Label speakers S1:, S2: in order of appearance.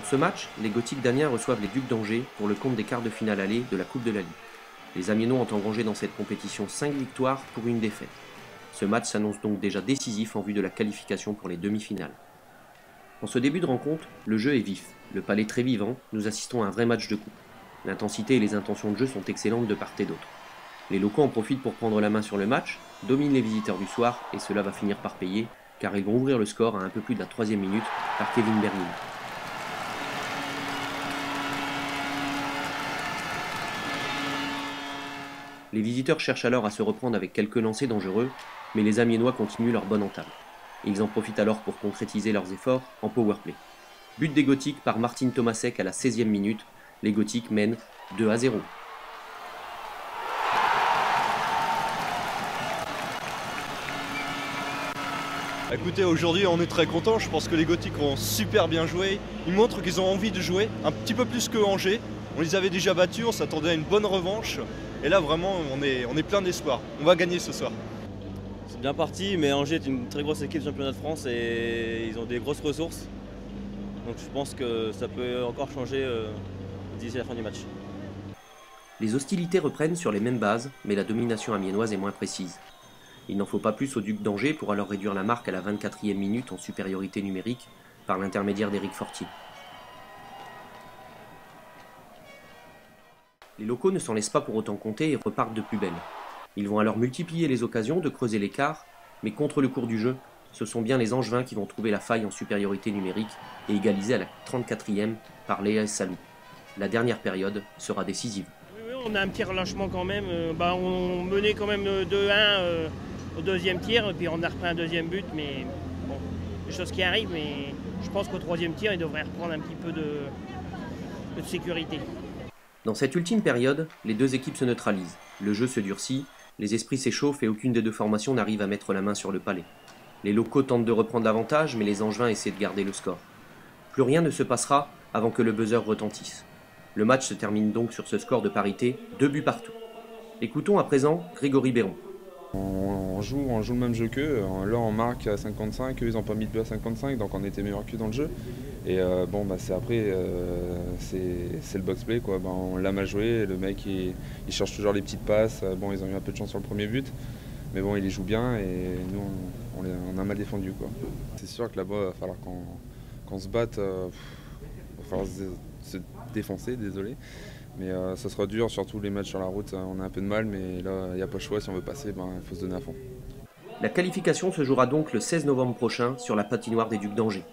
S1: Pour ce match, les Gothiques d'Amiens reçoivent les Ducs d'Angers pour le compte des quarts de finale aller de la Coupe de la Ligue. Les Amiénois ont engrangé dans cette compétition 5 victoires pour une défaite. Ce match s'annonce donc déjà décisif en vue de la qualification pour les demi-finales. En ce début de rencontre, le jeu est vif, le palais très vivant, nous assistons à un vrai match de coupe. L'intensité et les intentions de jeu sont excellentes de part et d'autre. Les locaux en profitent pour prendre la main sur le match, dominent les visiteurs du soir et cela va finir par payer car ils vont ouvrir le score à un peu plus de la 3e minute par Kevin Berlin. Les visiteurs cherchent alors à se reprendre avec quelques lancers dangereux, mais les Amiénois continuent leur bonne entame. Ils en profitent alors pour concrétiser leurs efforts en powerplay. But des Gothiques par Martin Tomasek à la 16e minute, les Gothiques mènent 2-0.
S2: Écoutez, aujourd'hui on est très contents, je pense que les Gothiques ont super bien joué. Ils montrent qu'ils ont envie de jouer, un petit peu plus que Angers. On les avait déjà battus, on s'attendait à une bonne revanche. Et là vraiment on est plein d'espoir. On va gagner ce soir.
S3: C'est bien parti, mais Angers est une très grosse équipe de championnat de France et ils ont des grosses ressources. Donc je pense que ça peut encore changer d'ici la fin du match.
S1: Les hostilités reprennent sur les mêmes bases, mais la domination amiénoise est moins précise. Il n'en faut pas plus aux Ducs d'Angers pour alors réduire la marque à la 24e minute en supériorité numérique par l'intermédiaire d'Éric Fortier. Les locaux ne s'en laissent pas pour autant compter et repartent de plus belle. Ils vont alors multiplier les occasions de creuser l'écart, mais contre le cours du jeu, ce sont bien les Angevins qui vont trouver la faille en supériorité numérique et égaliser à la 34e par Léa Salou. La dernière période sera décisive.
S4: Oui, on a un petit relâchement quand même. On menait quand même 2-1 au deuxième tir, et puis on a repris un deuxième but, mais bon, des choses qui arrivent, mais je pense qu'au troisième tir, il devrait reprendre un petit peu de sécurité.
S1: Dans cette ultime période, les deux équipes se neutralisent, le jeu se durcit, les esprits s'échauffent et aucune des deux formations n'arrive à mettre la main sur le palais. Les locaux tentent de reprendre l'avantage, mais les Angevins essaient de garder le score. Plus rien ne se passera avant que le buzzer retentisse. Le match se termine donc sur ce score de parité, 2 buts partout. Écoutons à présent Grégory Béron.
S5: On joue le même jeu qu'eux. Là, on marque à 55, eux, ils n'ont pas mis de but à 55, donc on était meilleur qu'eux dans le jeu. Et c'est après, c'est le box-play, quoi. On l'a mal joué, le mec, il cherche toujours les petites passes. Ils ont eu un peu de chance sur le premier but, mais bon, il les joue bien et nous, on a mal défendu, quoi. C'est sûr que là-bas, il va falloir qu'on se batte, il va falloir se défoncer, désolé. Mais ça sera dur, surtout les matchs sur la route, on a un peu de mal, mais là, il n'y a pas le choix, si on veut passer, il faut se donner à fond.
S1: La qualification se jouera donc le 16 novembre prochain sur la patinoire des Ducs d'Angers.